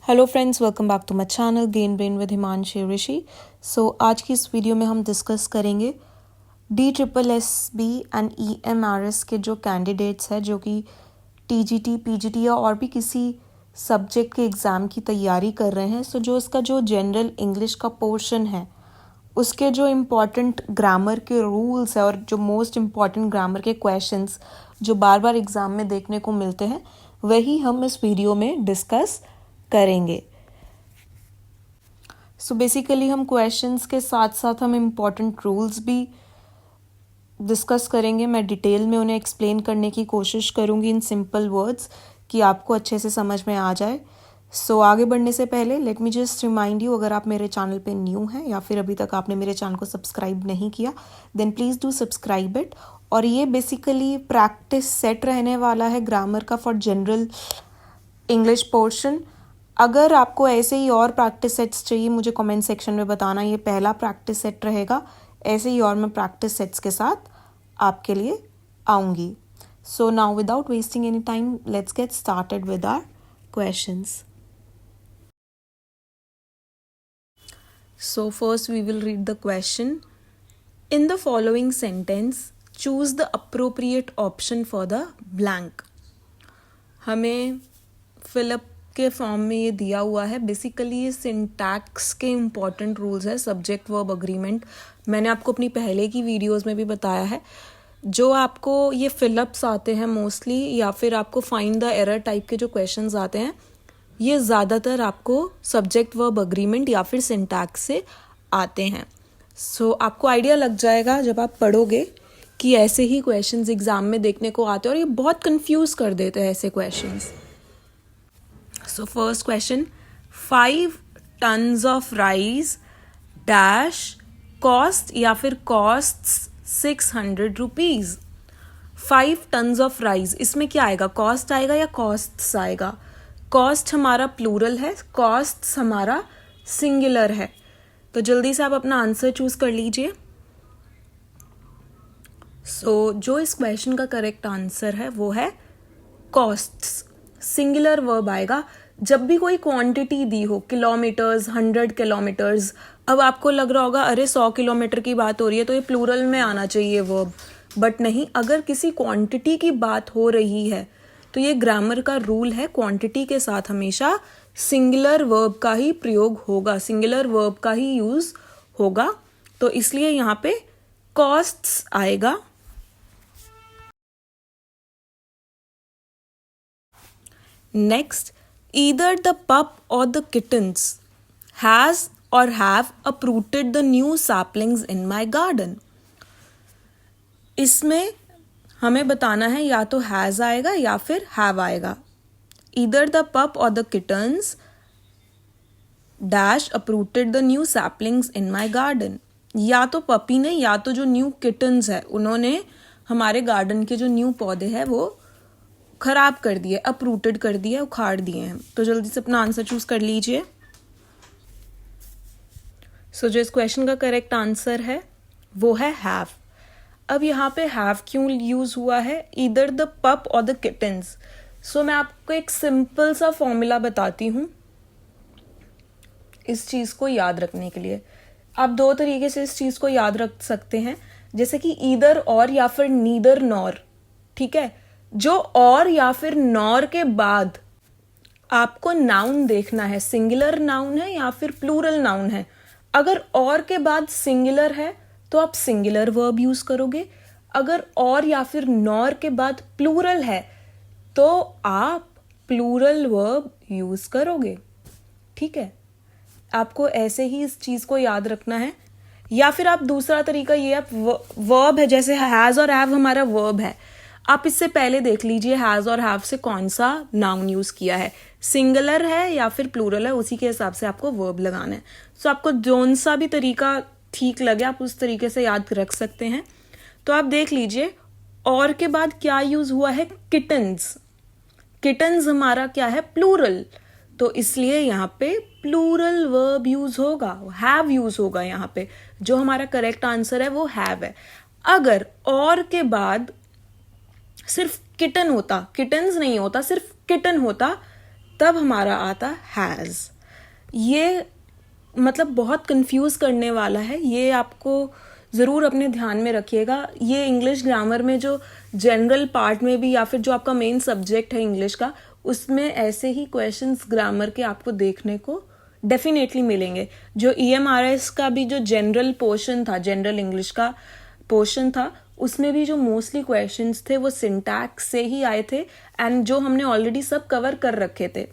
Hello friends, welcome back to my channel gain brain with Himanshi Rishi. So आज की इस video में हम डिस्कस करेंगे DSSB एंड EMRS के जो कैंडिडेट्स हैं जो कि TGT, PGT या और भी किसी सब्जेक्ट के एग्ज़ाम की तैयारी कर रहे हैं। सो जो इसका जो जनरल इंग्लिश का पोर्शन है उसके जो इम्पॉर्टेंट ग्रामर के रूल्स है और जो मोस्ट इम्पॉर्टेंट ग्रामर के क्वेश्चंस जो बार बार एग्ज़ाम में देखने को मिलते हैं वही हम इस वीडियो में डिस्कस करेंगे। सो बेसिकली हम क्वेश्चंस के साथ साथ हम इम्पॉर्टेंट रूल्स भी डिस्कस करेंगे। मैं डिटेल में उन्हें एक्सप्लेन करने की कोशिश करूँगी इन सिंपल वर्ड्स कि आपको अच्छे से समझ में आ जाए। सो आगे बढ़ने से पहले let me just remind you, अगर आप मेरे चैनल पे न्यू हैं या फिर अभी तक आपने मेरे चैनल को सब्सक्राइब नहीं किया then please do subscribe it. और ये बेसिकली प्रैक्टिस सेट रहने वाला है ग्रामर का फॉर जनरल इंग्लिश पोर्शन। अगर आपको ऐसे ही और प्रैक्टिस सेट्स चाहिए मुझे कमेंट सेक्शन में बताना। ये पहला प्रैक्टिस सेट रहेगा, ऐसे ही और मैं प्रैक्टिस सेट्स के साथ आपके लिए आऊँगी। So now without wasting any time let's get started with our questions. So first we will read the question. In the following sentence, choose the appropriate option for the blank. हमें fill up के form में ये दिया हुआ है। Basically ये syntax के important rules है, सब्जेक्ट वर्ब अग्रीमेंट। मैंने आपको अपनी पहले की वीडियोस में भी बताया है। जो आपको ये फिलअप्स आते हैं मोस्टली या फिर आपको फाइंड द एरर टाइप के जो क्वेश्चंस आते हैं ये ज़्यादातर आपको सब्जेक्ट वर्ब अग्रीमेंट या फिर सिंटैक्स से आते हैं। सो आपको आइडिया लग जाएगा जब आप पढ़ोगे कि ऐसे ही क्वेश्चंस एग्जाम में देखने को आते हैं और ये बहुत कंफ्यूज कर देते हैं ऐसे questions. So first question, 5 tons of rice dash cost या फिर cost 600 rupees. 5 tons of rice, इसमें क्या आएगा, कॉस्ट आएगा या कॉस्ट्स आएगा? कॉस्ट हमारा प्लूरल है, कॉस्ट्स हमारा सिंगुलर है। तो जल्दी से आप अपना आंसर चूज कर लीजिए। सो जो इस क्वेश्चन का करेक्ट आंसर है वो है कॉस्ट्स। सिंगुलर वर्ब आएगा जब भी कोई क्वांटिटी दी हो, किलोमीटर्स, 100 किलोमीटर्स। अब आपको लग रहा होगा अरे 100 किलोमीटर की बात हो रही है तो ये प्लूरल में आना चाहिए वर्ब, बट नहीं। अगर किसी क्वांटिटी की बात हो रही है तो ये ग्रामर का रूल है, क्वांटिटी के साथ हमेशा सिंगुलर वर्ब का ही प्रयोग होगा, सिंगुलर वर्ब का ही यूज होगा। तो इसलिए यहाँ पे कॉस्ट्स आएगा। नेक्स्ट, ईदर द पप और द किटन्स हैज और have uprooted the new saplings in my garden. इसमें हमें बताना है या तो हैज आएगा या फिर हैव आएगा। ईदर द पप और the kittens dash uprooted the new saplings in my garden. या तो पपी ने या तो जो न्यू किटन्स है उन्होंने हमारे गार्डन के जो न्यू पौधे हैं वो खराब कर दिए, अपरूटेड कर दिए, उखाड़ दिए हैं। तो जल्दी से अपना आंसर चूज कर लीजिए। सो जो इस क्वेश्चन का करेक्ट आंसर है वो है हैव। अब यहाँ पे हैव क्यों यूज हुआ है, ईदर द पप और द किटन्स। सो मैं आपको एक सिंपल सा फॉर्मूला बताती हूँ इस चीज को याद रखने के लिए। आप दो तरीके से इस चीज को याद रख सकते हैं, जैसे कि ईदर और या फिर नीदर नॉर। ठीक है, जो और या फिर नॉर के बाद आपको नाउन देखना है, सिंगुलर नाउन है या फिर प्लूरल नाउन है। अगर और के बाद सिंगुलर है तो आप सिंगुलर वर्ब यूज करोगे। अगर और या फिर नॉर के बाद प्लूरल है तो आप प्लूरल वर्ब यूज करोगे। ठीक है, आपको ऐसे ही इस चीज को याद रखना है। या फिर आप दूसरा तरीका ये, आप वर्ब है जैसे हैज और हैव हमारा वर्ब है, आप इससे पहले देख लीजिए हैज और हैव से कौन सा नाउन यूज किया है, सिंगुलर है या फिर प्लूरल है, उसी के हिसाब से आपको वर्ब लगाना है। सो आपको जोन सा भी तरीका ठीक लगे आप उस तरीके से याद रख सकते हैं। तो आप देख लीजिए और के बाद क्या यूज हुआ है, किटन्स। किटन्स हमारा क्या है, प्लूरल, तो इसलिए यहाँ पे प्लूरल वर्ब यूज होगा, हैव यूज होगा। यहाँ पे जो हमारा करेक्ट आंसर है वो हैव है। अगर और के बाद सिर्फ किटन होता, किटन्स नहीं होता, सिर्फ किटन होता, तब हमारा आता हैज़। ये मतलब बहुत कंफ्यूज करने वाला है, ये आपको ज़रूर अपने ध्यान में रखिएगा। ये इंग्लिश ग्रामर में जो जनरल पार्ट में भी या फिर जो आपका मेन सब्जेक्ट है इंग्लिश का, उसमें ऐसे ही क्वेश्चंस ग्रामर के आपको देखने को डेफिनेटली मिलेंगे। जो EMRS का भी जो जनरल पोर्शन था, जनरल इंग्लिश का पोर्शन था, उसमें भी जो मोस्टली क्वेश्चंस थे वो सिंटैक्स से ही आए थे एंड जो हमने ऑलरेडी सब कवर कर रखे थे।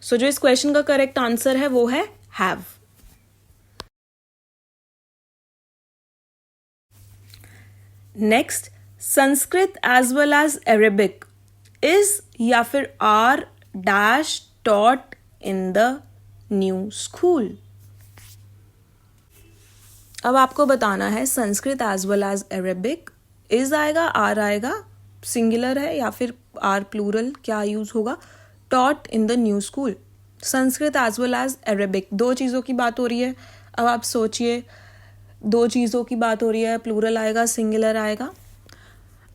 सो जो इस क्वेश्चन का करेक्ट आंसर है वो है have. Next, Sanskrit as well as Arabic is या फिर are dash taught in the new school. अब आपको बताना है Sanskrit as well as Arabic, is आएगा, आर आएगा, सिंगुलर है या फिर आर प्लूरल, क्या यूज होगा, taught in the new school. Sanskrit as well as Arabic, दो चीज़ों की बात हो रही है। अब आप सोचिए, दो चीज़ों की बात हो रही है, प्लूरल आएगा, सिंगुलर आएगा।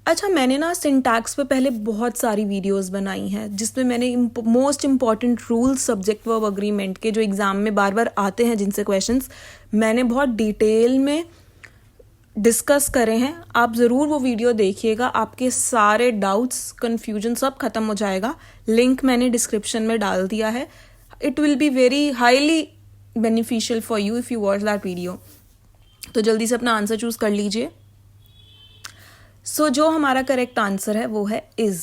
अच्छा, मैंने ना सिंटैक्स पे पहले बहुत सारी वीडियोस बनाई हैं जिसमें मैंने most important rules subject verb agreement के जो एग्ज़ाम में बार बार आते हैं जिनसे क्वेश्चंस मैंने बहुत डिटेल में डिस्कस करे हैं। आप ज़रूर वो वीडियो देखिएगा, आपके सारे डाउट्स, कन्फ्यूजन सब खत्म हो जाएगा। लिंक मैंने डिस्क्रिप्शन में डाल दिया है। It will be very highly beneficial for you if you watch that video. तो जल्दी से अपना आंसर चूज़ कर लीजिए। सो जो हमारा करेक्ट आंसर है वो है इज।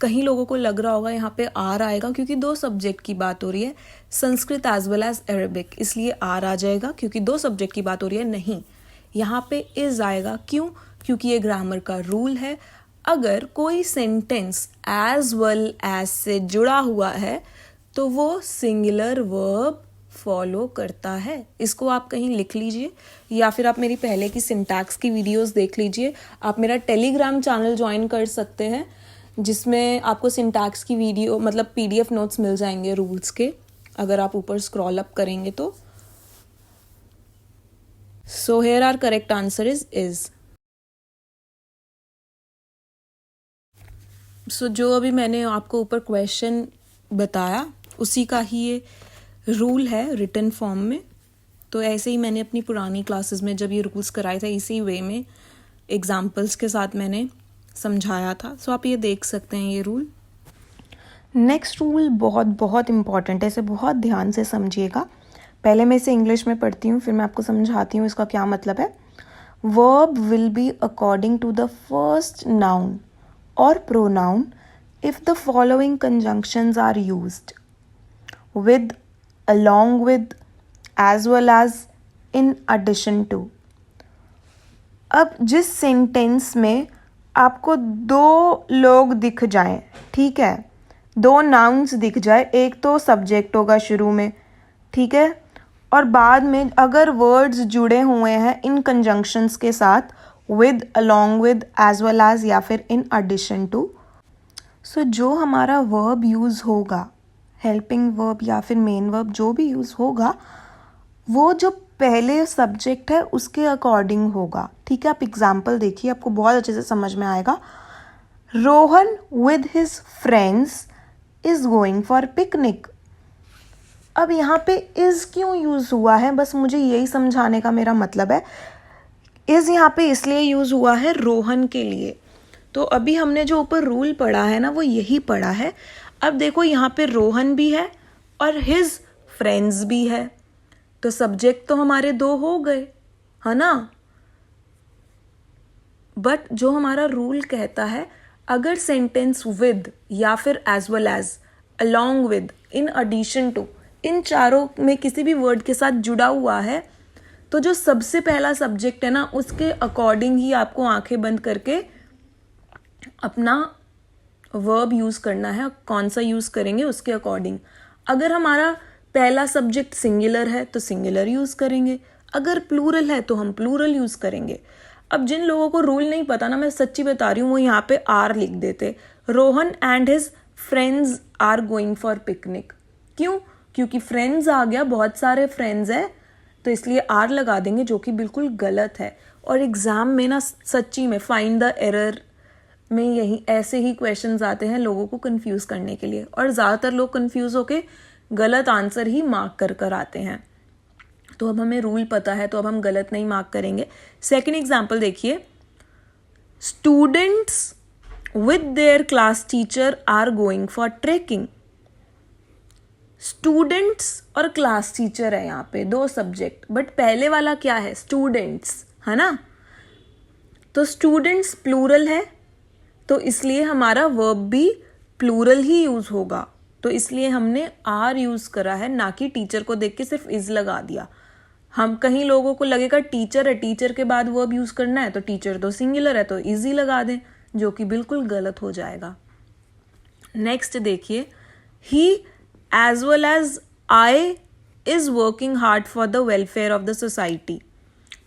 कहीं लोगों को लग रहा होगा यहाँ पे आर आएगा क्योंकि दो सब्जेक्ट की बात हो रही है, Sanskrit as well as Arabic, इसलिए आर आ जाएगा क्योंकि दो सब्जेक्ट की बात हो रही है। नहीं, यहाँ पे इज आएगा। क्यों? क्योंकि ये ग्रामर का रूल है। अगर कोई सेंटेंस एज वेल एज से जुड़ा हुआ है तो वो सिंगुलर वर्ब फॉलो करता है। इसको आप कहीं लिख लीजिए या फिर आप मेरी पहले की सिंटैक्स की वीडियोस देख लीजिए। आप मेरा टेलीग्राम चैनल ज्वाइन कर सकते हैं जिसमें आपको सिंटैक्स की वीडियो मतलब PDF नोट्स मिल जाएंगे रूल्स के, अगर आप ऊपर स्क्रॉल अप करेंगे तो। So here are correct answer is. So जो अभी मैंने आपको ऊपर क्वेश्चन बताया उसी का ही ये रूल है रिटन फॉर्म में। तो ऐसे ही मैंने अपनी पुरानी क्लासेस में जब ये रूल्स कराए थे इसी वे में एग्जाम्पल्स के साथ मैंने समझाया था। सो आप ये देख सकते हैं ये रूल। नेक्स्ट रूल बहुत बहुत इम्पॉर्टेंट है, इसे बहुत ध्यान से समझिएगा। पहले मैं इसे इंग्लिश में पढ़ती हूँ फिर मैं आपको समझाती हूँ इसका क्या मतलब है। Verb will be according to the first noun और pronoun if the following conjunctions are used with, along with, as well as, in addition to। अब जिस सेंटेंस में आपको दो लोग दिख जाएं, ठीक है, दो नाउन्स दिख जाए, एक तो सब्जेक्ट होगा शुरू में, ठीक है, और बाद में अगर वर्ड्स जुड़े हुए हैं इन कंजंक्शंस के साथ with, along with, as well as या फिर in addition to, सो जो हमारा वर्ब यूज़ होगा, हेल्पिंग वर्ब या फिर मेन वर्ब जो भी यूज़ होगा, वो जो पहले सब्जेक्ट है उसके अकॉर्डिंग होगा। ठीक है, आप एग्जाम्पल देखिए, आपको बहुत अच्छे से समझ में आएगा। Rohan with his friends is going for picnic. अब यहाँ पे इज क्यों यूज़ हुआ है, बस मुझे यही समझाने का मेरा मतलब है। इज यहाँ पे इसलिए यूज़ हुआ है रोहन के लिए। तो अभी हमने जो ऊपर रूल पढ़ा है ना वो यही पढ़ा है। अब देखो यहाँ पे रोहन भी है और हिज फ्रेंड्स भी है, तो सब्जेक्ट तो हमारे दो हो गए, है ना। बट जो हमारा रूल कहता है, अगर सेंटेंस विद या फिर as well as, along with, in addition to, इन चारों में किसी भी वर्ड के साथ जुड़ा हुआ है, तो जो सबसे पहला सब्जेक्ट है ना उसके अकॉर्डिंग ही आपको आंखें बंद करके अपना वर्ब यूज़ करना है। कौन सा यूज़ करेंगे उसके अकॉर्डिंग। अगर हमारा पहला सब्जेक्ट सिंगुलर है तो सिंगुलर यूज़ करेंगे, अगर प्लूरल है तो हम प्लूरल यूज़ करेंगे। अब जिन लोगों को रूल नहीं पता ना, मैं सच्ची बता रही हूँ, वो यहाँ पे आर लिख देते। Rohan and his friends are going for picnic. क्यों? क्योंकि फ्रेंड्स आ गया, बहुत सारे फ्रेंड्स है, तो इसलिए आर लगा देंगे, जो कि बिल्कुल गलत है। और एग्ज़ाम में ना सच्ची में फाइंड द एरर में यही ऐसे ही क्वेश्चंस आते हैं लोगों को कंफ्यूज करने के लिए, और ज़्यादातर लोग कंफ्यूज होके गलत आंसर ही मार्क कर कर आते हैं। तो अब हमें रूल पता है, तो अब हम गलत नहीं मार्क करेंगे। सेकंड एग्जाम्पल देखिए, students with their class teacher are going for trekking. Students और क्लास टीचर है यहाँ पे, दो सब्जेक्ट, बट पहले वाला क्या है, स्टूडेंट्स है ना, तो स्टूडेंट्स प्लूरल है, तो इसलिए हमारा वर्ब भी प्लूरल ही यूज होगा, तो इसलिए हमने आर यूज करा है, ना कि टीचर को देख के सिर्फ इज लगा दिया। हम कहीं लोगों को लगेगा टीचर है, टीचर के बाद वर्ब यूज करना है, तो टीचर तो सिंगुलर है तो इज ही लगा दें, जो कि बिल्कुल गलत हो जाएगा। नेक्स्ट देखिए, he as well as I is working hard for the welfare of the society.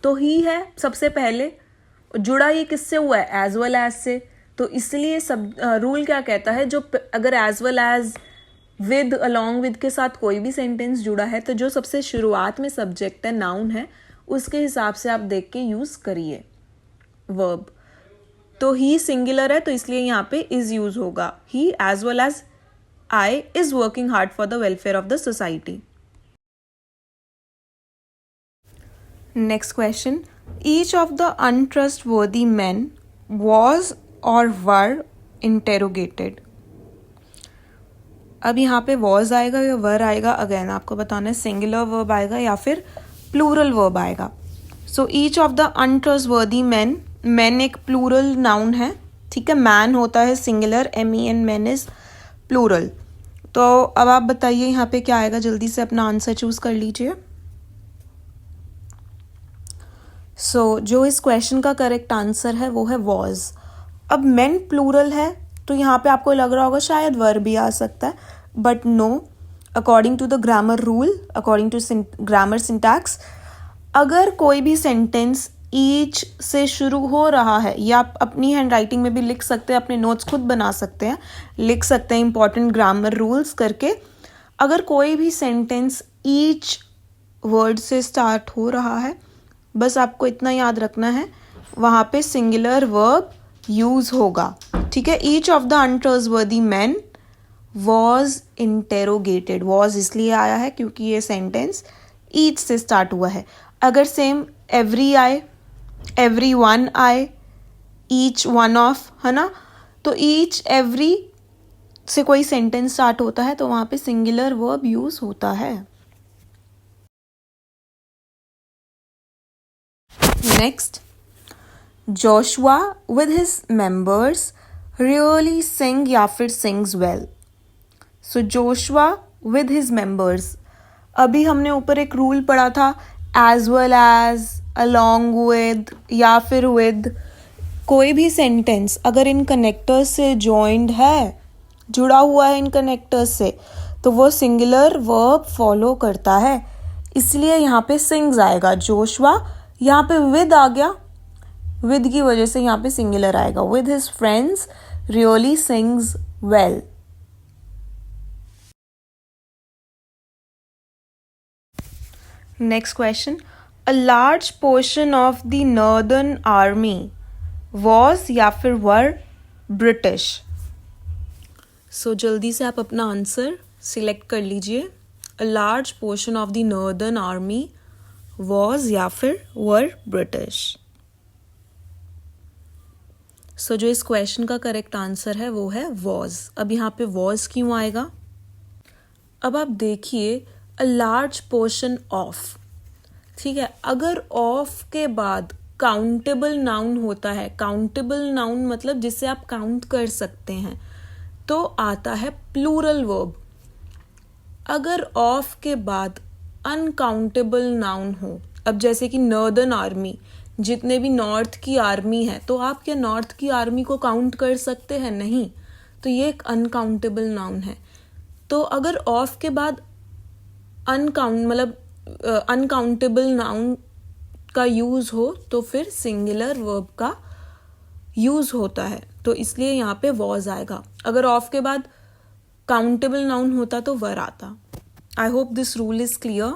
तो ही है सबसे पहले, जुड़ा ये किससे हुआ है, एज वेल एज से, तो इसलिए सब रूल क्या कहता है, जो अगर as well as with along with के साथ कोई भी सेंटेंस जुड़ा है, तो जो सबसे शुरुआत में सब्जेक्ट है, नाउन है, उसके हिसाब से आप देख के यूज करिए वर्ब। तो ही सिंगुलर है, तो इसलिए यहाँ पे इज यूज होगा, he as well as I is working hard for the welfare of the society. Next question, each of the untrustworthy men was और वर इंटेरोगेटेड। अब यहाँ पे वॉज आएगा या वर आएगा, अगेन आपको बताना है सिंगुलर वर्ब आएगा या फिर प्लूरल वर्ब आएगा। So each of the untrustworthy man, man एक प्लूरल नाउन है, ठीक है, मैन होता है singular, MEN, man is plural. तो अब आप बताइए यहाँ पे क्या आएगा, जल्दी से अपना आंसर चूज कर लीजिए। सो जो इस क्वेश्चन का करेक्ट आंसर है वो है वॉज। अब मेन प्लूरल है, तो यहाँ पे आपको लग रहा होगा शायद वर्ब भी आ सकता है, but no, according to the grammar rule, according to grammar syntax, अगर कोई भी सेंटेंस ईच से शुरू हो रहा है, या आप अपनी हैंड राइटिंग में भी लिख सकते हैं, अपने नोट्स खुद बना सकते हैं, लिख सकते हैं इंपॉर्टेंट ग्रामर रूल्स करके, अगर कोई भी सेंटेंस ईच वर्ड से स्टार्ट हो रहा है, बस आपको इतना याद रखना है, वहाँ पे सिंगुलर वर्ब यूज होगा, ठीक है। Each of the untrustworthy man was interrogated, was इसलिए आया है क्योंकि ये सेंटेंस ईच से स्टार्ट हुआ है। अगर सेम एवरी आए, एवरी वन आए, ईच वन ऑफ, है ना, तो ईच एवरी से कोई सेंटेंस स्टार्ट होता है तो वहां पे सिंगुलर वर्ब यूज होता है। Next, Joshua with his members really sing या फिर sings well. So Joshua with his members, अभी हमने ऊपर एक रूल पढ़ा था, as well as, along with या फिर विद, कोई भी सेंटेंस अगर इन कनेक्टर्स से जॉइंड है, जुड़ा हुआ है इन कनेक्टर्स से, तो वो सिंगुलर वर्ब फॉलो करता है, इसलिए यहाँ पे सिंग्स आएगा। जोशुआ यहाँ पे विद आ गया, विद की वजह से यहाँ पे सिंगुलर आएगा, with his friends really sings well. Next question, a large portion of the northern army was या फिर वर ब्रिटिश। सो जल्दी से आप अपना आंसर सिलेक्ट कर लीजिए। A large portion of the northern army was या फिर वर ब्रिटिश। सो जो इस क्वेश्चन का करेक्ट आंसर है वो है वॉज। अब यहाँ पे वॉज क्यों आएगा, अब आप देखिए, अ लार्ज पोर्शन ऑफ, ठीक है, अगर ऑफ के बाद काउंटेबल नाउन होता है, काउंटेबल नाउन मतलब जिससे आप काउंट कर सकते हैं, तो आता है प्लूरल वर्ब। अगर ऑफ के बाद अनकाउंटेबल नाउन हो, अब जैसे कि नॉर्दर्न आर्मी, जितने भी नॉर्थ की आर्मी है, तो आप क्या नॉर्थ की आर्मी को काउंट कर सकते हैं, नहीं, तो ये एक अनकाउंटेबल नाउन है। तो अगर ऑफ के बाद अनकाउंटेबल नाउन का यूज हो तो फिर सिंगुलर वर्ब का यूज होता है, तो इसलिए यहाँ पे वॉज आएगा। अगर ऑफ के बाद काउंटेबल नाउन होता तो वर आता। I hope this rule is clear.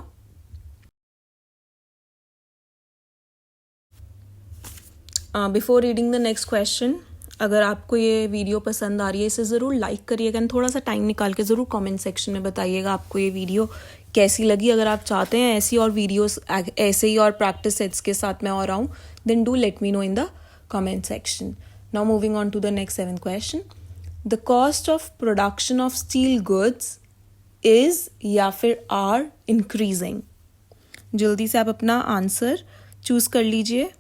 Before reading the next question, अगर आपको ये वीडियो पसंद आ रही है इसे ज़रूर लाइक करिएगा एंड थोड़ा सा टाइम निकाल के ज़रूर कमेंट सेक्शन में बताइएगा आपको ये वीडियो कैसी लगी. अगर आप चाहते हैं ऐसी और वीडियोस ऐसे ही और प्रैक्टिस सेट्स के साथ मैं और आऊँ, then do let me know in the comment section. Now moving on to the next 7th question. The cost of production of steel goods is या फिर आर इंक्रीजिंग. जल्दी से आप अपना आंसर चूज कर लीजिए.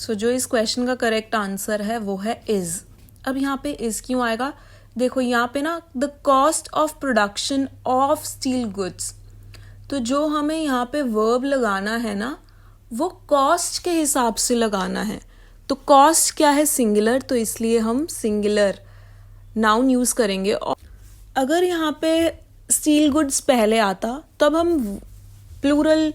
सो जो इस क्वेश्चन का करेक्ट आंसर है वो है इज. अब यहाँ पे इज क्यों आएगा? देखो यहाँ पे ना the cost of production of steel goods, तो जो हमें यहाँ पे वर्ब लगाना है ना वो कॉस्ट के हिसाब से लगाना है. तो कॉस्ट क्या है? सिंगुलर, तो इसलिए हम सिंगुलर नाउन यूज करेंगे. और अगर यहाँ पे स्टील गुड्स पहले आता तब हम प्लूरल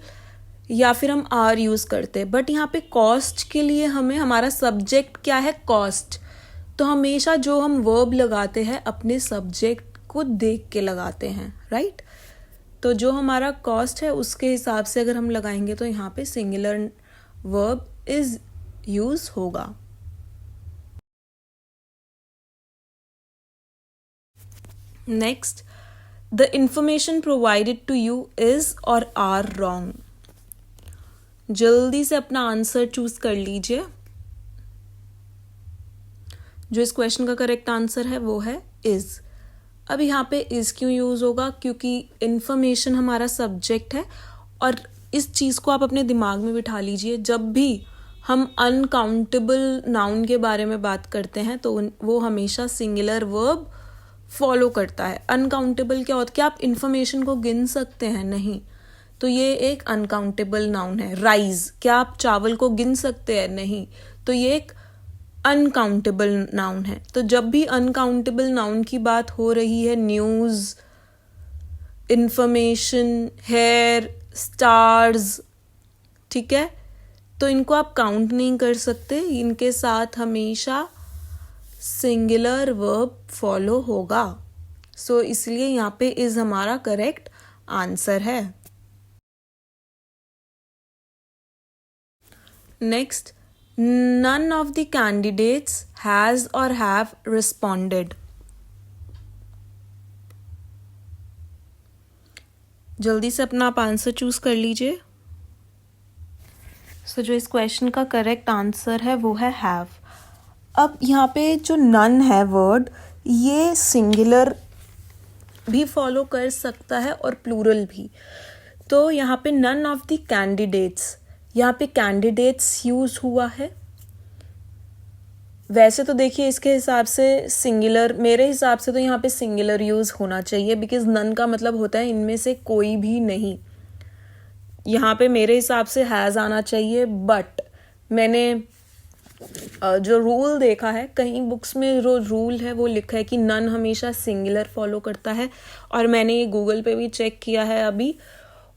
या फिर हम आर यूज करते, बट यहाँ पे कॉस्ट के लिए हमें हमारा सब्जेक्ट क्या है? कॉस्ट. तो हमेशा जो हम वर्ब लगाते हैं अपने सब्जेक्ट को देख के लगाते हैं, राइट? तो जो हमारा कॉस्ट है उसके हिसाब से अगर हम लगाएंगे तो यहाँ पे सिंगुलर वर्ब इज यूज होगा. Next, the information provided to you is और आर रॉन्ग. जल्दी से अपना आंसर चूज कर लीजिए. जो इस क्वेश्चन का करेक्ट आंसर है वो है इज. अब यहाँ पे इज क्यों यूज होगा? क्योंकि इंफॉर्मेशन हमारा सब्जेक्ट है और इस चीज को आप अपने दिमाग में बिठा लीजिए. जब भी हम अनकाउंटेबल नाउन के बारे में बात करते हैं तो वो हमेशा सिंगुलर वर्ब फॉलो करता है. अनकाउंटेबल क्या होता है? क्या आप इंफॉर्मेशन को गिन सकते हैं? नहीं. तो ये एक अनकाउंटेबल नाउन है. राइज, क्या आप चावल को गिन सकते हैं? नहीं. तो ये एक अनकाउंटेबल नाउन है. तो जब भी अनकाउंटेबल नाउन की बात हो रही है, न्यूज, इंफॉर्मेशन, हेयर, स्टार्स, ठीक है, तो इनको आप काउंट नहीं कर सकते. इनके साथ हमेशा सिंगुलर वर्ब फॉलो होगा. सो इसलिए यहाँ पे इज हमारा करेक्ट आंसर है. Next, none of the candidates has or have responded. जल्दी से अपना आप आंसर चूज कर लीजिए. सो जो इस क्वेश्चन का करेक्ट आंसर है वो है हैव. अब यहाँ पे जो नन है वर्ड, ये सिंगुलर भी फॉलो कर सकता है और प्लूरल भी. तो यहाँ पे नन ऑफ द कैंडिडेट्स, यहाँ पे कैंडिडेट्स यूज हुआ है. वैसे तो देखिए इसके हिसाब से सिंगुलर, मेरे हिसाब से तो यहाँ पे सिंगुलर यूज होना चाहिए बिकॉज नन का मतलब होता है इनमें से कोई भी नहीं. यहाँ पे मेरे हिसाब से हैज़ आना चाहिए. बट मैंने जो रूल देखा है, कहीं बुक्स में जो रूल है वो लिखा है कि नन हमेशा सिंगुलर फॉलो करता है. और मैंने ये गूगल पे भी चेक किया है अभी,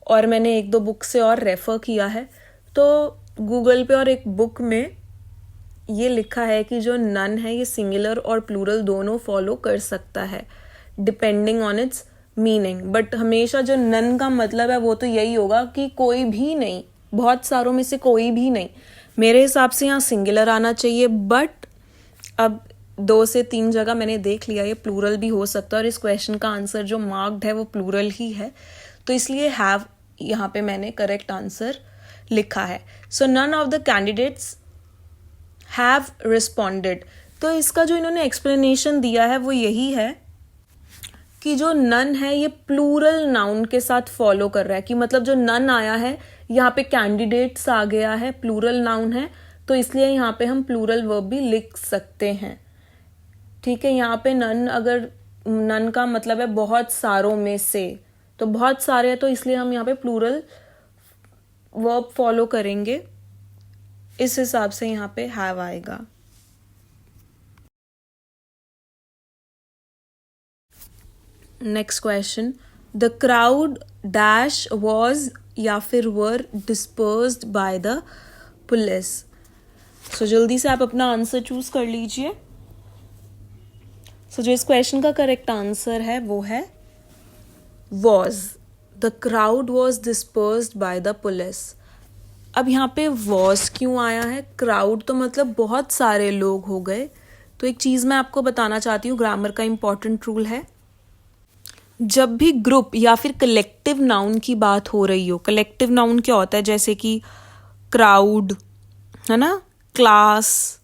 और मैंने 1-2 बुक से और रेफर किया है. तो गूगल पे और एक बुक में ये लिखा है कि जो नन है ये सिंगुलर और प्लूरल दोनों फॉलो कर सकता है depending on it's meaning. But हमेशा जो नन का मतलब है वो तो यही होगा कि कोई भी नहीं, बहुत सारों में से कोई भी नहीं. मेरे हिसाब से यहाँ सिंगुलर आना चाहिए. बट अब 2 से 3 जगह मैंने देख लिया ये प्लूरल भी हो सकता है और इस क्वेश्चन का आंसर जो मार्क्ड है वो प्लूरल ही है. तो इसलिए हैव यहाँ पे मैंने करेक्ट आंसर लिखा है. So none of the candidates have responded. तो इसका जो इन्होंने एक्सप्लेनेशन दिया है वो यही है कि जो नन है ये प्लूरल नाउन के साथ फॉलो कर रहा है. कि मतलब जो नन आया है यहाँ पे कैंडिडेट्स आ गया है, प्लूरल नाउन है, तो इसलिए यहाँ पे हम प्लूरल वर्ब भी लिख सकते हैं. ठीक है, यहाँ पे नन, अगर नन का मतलब है बहुत सारों में से, तो बहुत सारे हैं तो इसलिए हम यहाँ पे प्लूरल वर्ब फॉलो करेंगे. इस हिसाब से यहाँ पे हैव आएगा. Next question, the crowd dash was या फिर वर डिस्पर्स्ड बाय द पुलिस. सो जल्दी से आप अपना आंसर चूज कर लीजिए. सो जो इस क्वेश्चन का करेक्ट आंसर है वो है was. The crowd was dispersed by the police. अब यहाँ पे वॉज क्यों आया है? क्राउड तो मतलब बहुत सारे लोग हो गए। तो एक चीज़ मैं आपको बताना चाहती हूँ, ग्रामर का इम्पॉर्टेंट रूल है, जब भी ग्रुप या फिर कलेक्टिव नाउन की बात हो रही हो, कलेक्टिव नाउन क्या होता है, जैसे कि क्राउड है ना, क्लास,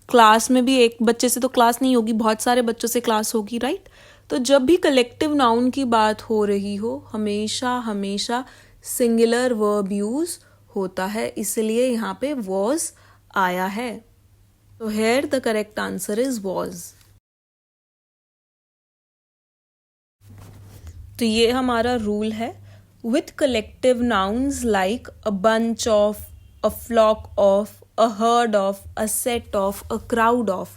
क्लास में भी एक बच्चे से तो क्लास नहीं होगी, बहुत सारे बच्चों से क्लास होगी, राइट। तो जब भी कलेक्टिव नाउन की बात हो रही हो, हमेशा हमेशा सिंगुलर वर्ब यूज होता है, इसलिए यहाँ पे वॉज आया है। तो here the correct answer is was. तो ये हमारा रूल है। With collective nouns like a bunch of, a flock of, a herd of, a set of, a crowd of,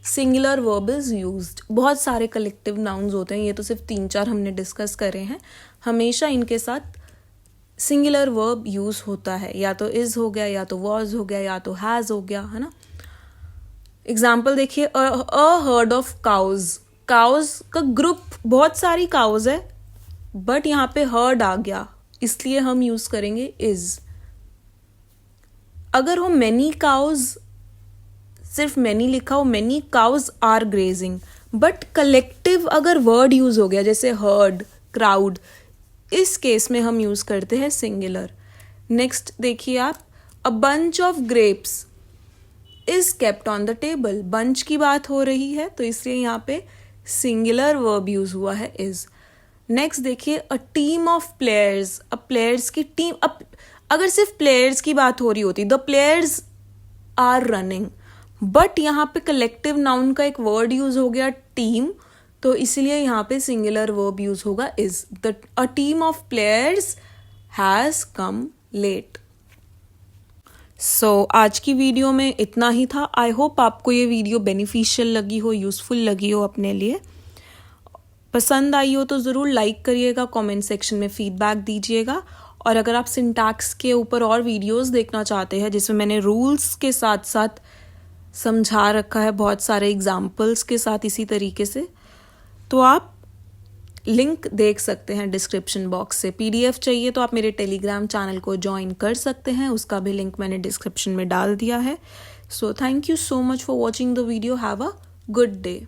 singular verb is used. बहुत सारे collective nouns होते हैं, ये तो सिर्फ 3-4 हमने डिस्कस करे हैं। हमेशा इनके साथ सिंगुलर वर्ब यूज होता है, या तो इज हो गया, या तो वॉज हो गया, या तो हैज हो गया, है ना। एग्जाम्पल देखिए, a herd of cows, cows का ग्रुप, बहुत सारी काउज है, बट यहाँ पे हर्ड आ गया, इसलिए हम यूज करेंगे इज। अगर हो मैनी काउज, सिर्फ मैनी लिखा हो, many cows are grazing, but collective अगर वर्ड यूज हो गया जैसे हर्ड, क्राउड, इस केस में हम यूज करते हैं सिंगुलर। नेक्स्ट देखिए आप, अ bunch of grapes is kept on the table, bunch की बात हो रही है तो इसलिए यहाँ पे सिंगुलर वर्ब यूज हुआ है इज। नेक्स्ट देखिए, a team of players, a players की टीम, अगर सिर्फ प्लेयर्स की बात हो रही होती, the players are running, but यहाँ पे कलेक्टिव नाउन का एक वर्ड यूज हो गया टीम, तो इसलिए यहाँ पे सिंगुलर वर्ब यूज होगा is. A team of players has come late. So आज की वीडियो में इतना ही था। आई होप आपको ये वीडियो बेनिफिशियल लगी हो, यूजफुल लगी हो अपने लिए। पसंद आई हो तो ज़रूर लाइक करिएगा, कमेंट सेक्शन में फीडबैक दीजिएगा, और अगर आप सिंटैक्स के ऊपर और वीडियोस देखना चाहते हैं जिसमें मैंने रूल्स के साथ साथ समझा रखा है, बहुत सारे एग्जाम्पल्स के साथ इसी तरीके से, तो आप लिंक देख सकते हैं डिस्क्रिप्शन बॉक्स से। PDF चाहिए तो आप मेरे टेलीग्राम चैनल को ज्वाइन कर सकते हैं, उसका भी लिंक मैंने डिस्क्रिप्शन में डाल दिया है। So thank you so much for watching the video. Have a good day.